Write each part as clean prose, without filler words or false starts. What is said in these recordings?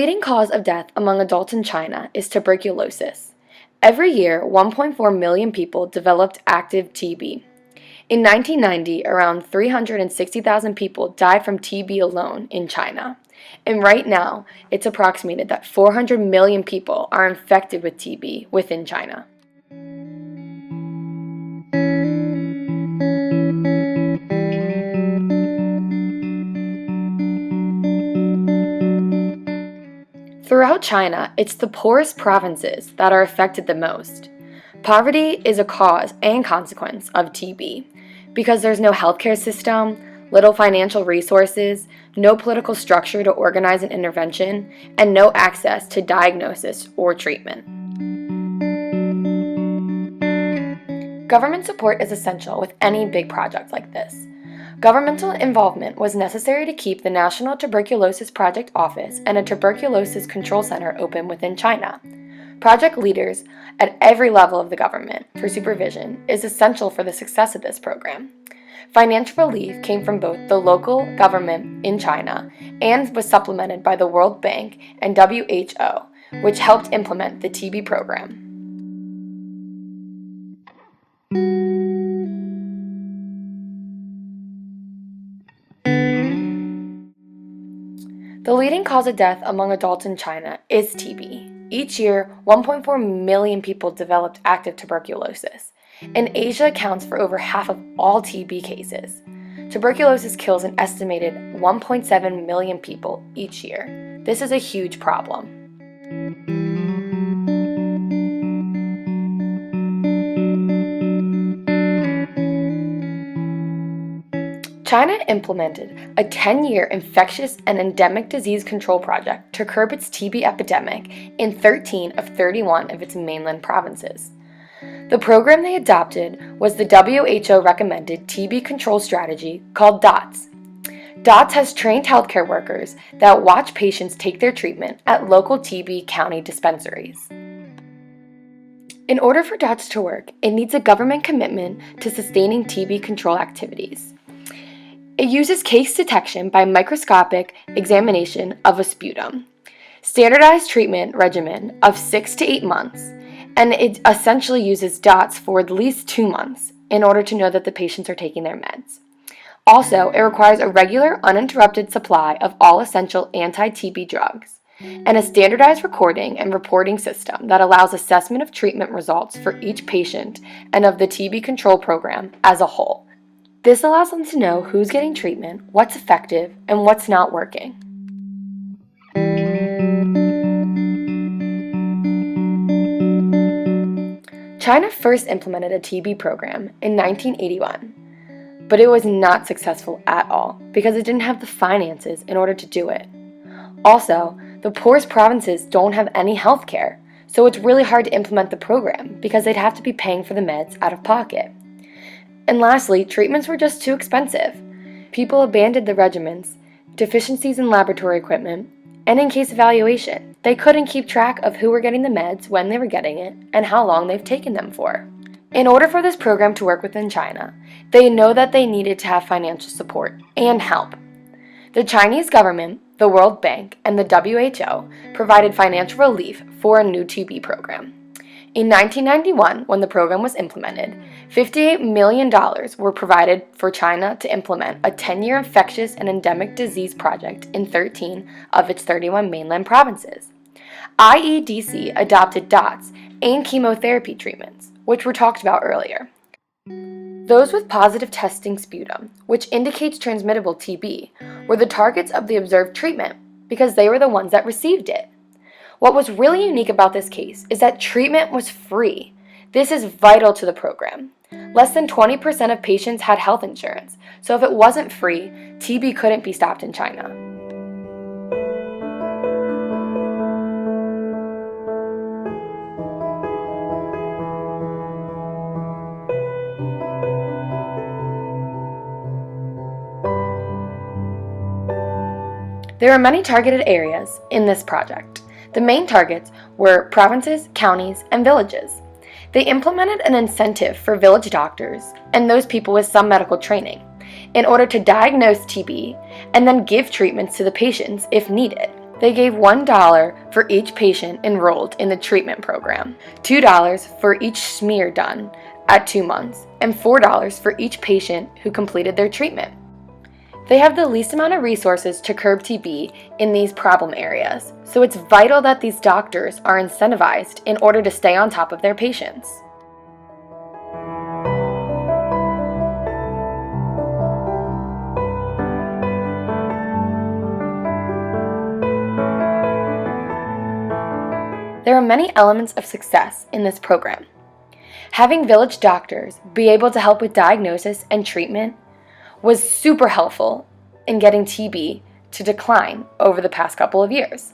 leading cause of death among adults in China is tuberculosis. Every year, 1.4 million people developed active TB. In 1990, around 360,000 people died from TB alone in China. And right now, it's approximated that 400 million people are infected with TB within China. Throughout China, it's the poorest provinces that are affected the most. Poverty is a cause and consequence of TB because there's no healthcare system, little financial resources, no political structure to organize an intervention, and no access to diagnosis or treatment. Government support is essential with any big project like this. Governmental involvement was necessary to keep the National Tuberculosis Project Office and a tuberculosis control center open within China. Project leaders at every level of the government for supervision is essential for the success of this program. Financial relief came from both the local government in China and was supplemented by the World Bank and WHO, which helped implement the TB program. The leading cause of death among adults in China is TB. Each year, 1.4 million people developed active tuberculosis, and Asia accounts for over half of all TB cases. Tuberculosis kills an estimated 1.7 million people each year. This is a huge problem. China implemented a 10-year infectious and endemic disease control project to curb its TB epidemic in 13 of 31 of its mainland provinces. The program they adopted was the WHO-recommended TB control strategy called DOTS. DOTS has trained healthcare workers that watch patients take their treatment at local TB county dispensaries. In order for DOTS to work, it needs a government commitment to sustaining TB control activities. It uses case detection by microscopic examination of a sputum, standardized treatment regimen of 6 to 8 months, and it essentially uses DOTS for at least 2 months in order to know that the patients are taking their meds. Also, it requires a regular, uninterrupted supply of all essential anti-TB drugs, and a standardized recording and reporting system that allows assessment of treatment results for each patient and of the TB control program as a whole. This allows them to know who's getting treatment, what's effective, and what's not working. China first implemented a TB program in 1981, but it was not successful at all because it didn't have the finances in order to do it. Also, the poorest provinces don't have any health care, so it's really hard to implement the program because they'd have to be paying for the meds out of pocket. And lastly, treatments were just too expensive. People abandoned the regimens, deficiencies in laboratory equipment, and in case evaluation. They couldn't keep track of who were getting the meds, when they were getting it, and how long they've taken them for. In order for this program to work within China, they know that they needed to have financial support and help. The Chinese government, the World Bank, and the WHO provided financial relief for a new TB program. In 1991, when the program was implemented, $58 million were provided for China to implement a 10-year infectious and endemic disease project in 13 of its 31 mainland provinces. IEDC adopted DOTS and chemotherapy treatments, which were talked about earlier. Those with positive testing sputum, which indicates transmittable TB, were the targets of the observed treatment because they were the ones that received it. What was really unique about this case is that treatment was free. This is vital to the program. Less than 20% of patients had health insurance, so if it wasn't free, TB couldn't be stopped in China. There are many targeted areas in this project. The main targets were provinces, counties, and villages. They implemented an incentive for village doctors and those people with some medical training in order to diagnose TB and then give treatments to the patients if needed. They gave $1 for each patient enrolled in the treatment program, $2 for each smear done at 2 months, and $4 for each patient who completed their treatment. They have the least amount of resources to curb TB in these problem areas, so it's vital that these doctors are incentivized in order to stay on top of their patients. There are many elements of success in this program. Having village doctors be able to help with diagnosis and treatment was super helpful in getting TB to decline over the past couple of years.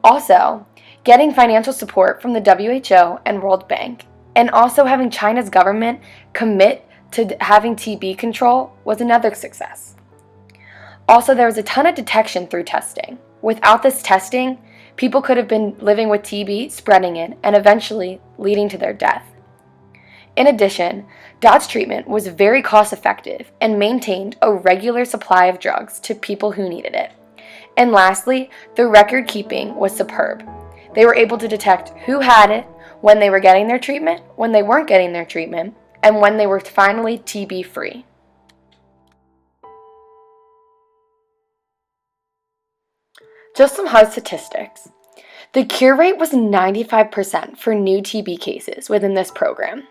Also, getting financial support from the WHO and World Bank, and also having China's government commit to having TB control was another success. Also, there was a ton of detection through testing. Without this testing, people could have been living with TB, spreading it, and eventually leading to their death. In addition, DOTS treatment was very cost-effective and maintained a regular supply of drugs to people who needed it. And lastly, the record keeping was superb. They were able to detect who had it, when they were getting their treatment, when they weren't getting their treatment, and when they were finally TB-free. Just some hard statistics. The cure rate was 95% for new TB cases within this program.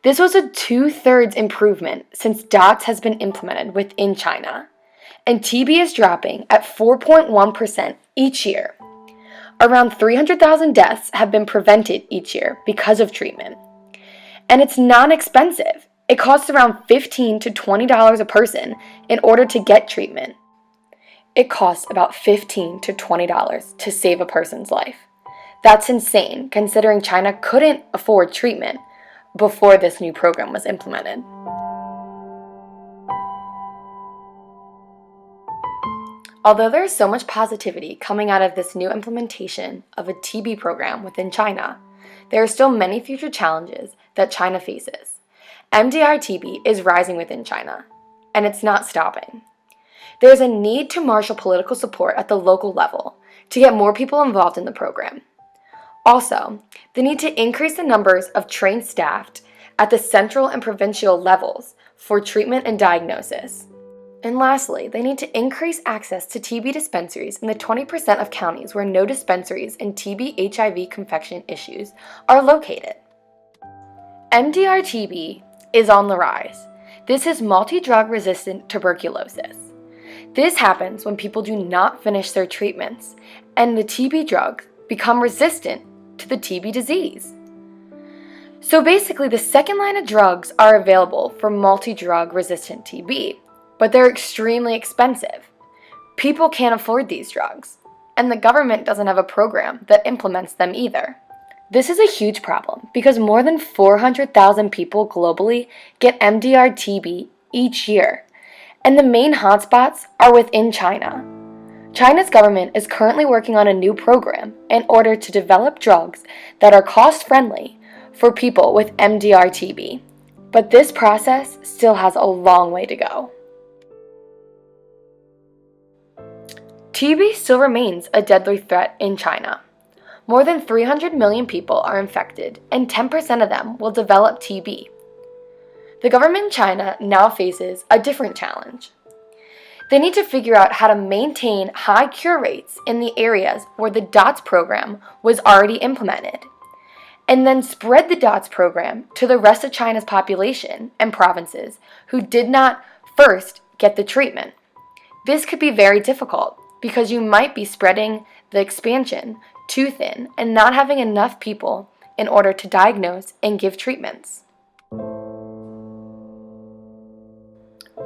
This was a 2/3 improvement since DOTS has been implemented within China, and TB is dropping at 4.1% each year. Around 300,000 deaths have been prevented each year because of treatment. And it's non-expensive. It costs around $15 to $20 a person in order to get treatment. It costs about $15 to $20 to save a person's life. That's insane, considering China couldn't afford treatment before this new program was implemented. Although there is so much positivity coming out of this new implementation of a TB program within China, there are still many future challenges that China faces. MDR-TB is rising within China, and it's not stopping. There is a need to marshal political support at the local level to get more people involved in the program. Also, the need to increase the numbers of trained staff at the central and provincial levels for treatment and diagnosis. And lastly, they need to increase access to TB dispensaries in the 20% of counties where no dispensaries and TB/HIV confection issues are located. MDR-TB is on the rise. This is multi-drug resistant tuberculosis. This happens when people do not finish their treatments and the TB drugs become resistant to the TB disease. So basically, the second line of drugs are available for multi-drug resistant TB, but they're extremely expensive. People can't afford these drugs, and the government doesn't have a program that implements them either. This is a huge problem because more than 400,000 people globally get MDR-TB each year, and the main hotspots are within China. China's government is currently working on a new program in order to develop drugs that are cost-friendly for people with MDR-TB, but this process still has a long way to go. TB still remains a deadly threat in China. More than 300 million people are infected, and 10% of them will develop TB. The government in China now faces a different challenge. They need to figure out how to maintain high cure rates in the areas where the DOTS program was already implemented, and then spread the DOTS program to the rest of China's population and provinces who did not first get the treatment. This could be very difficult because you might be spreading the expansion too thin and not having enough people in order to diagnose and give treatments.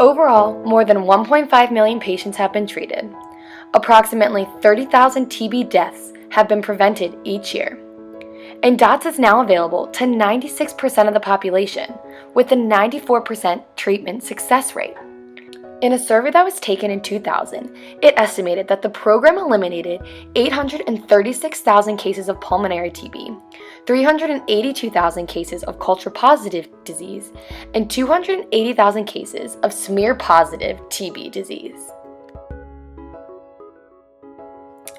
Overall, more than 1.5 million patients have been treated. Approximately 30,000 TB deaths have been prevented each year. And DOTS is now available to 96% of the population, with a 94% treatment success rate. In a survey that was taken in 2000, it estimated that the program eliminated 836,000 cases of pulmonary TB, 382,000 cases of culture-positive disease, and 280,000 cases of smear-positive TB disease.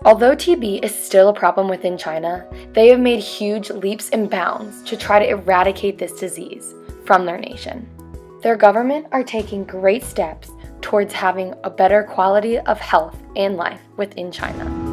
Although TB is still a problem within China, they have made huge leaps and bounds to try to eradicate this disease from their nation. Their government are taking great steps towards having a better quality of health and life within China.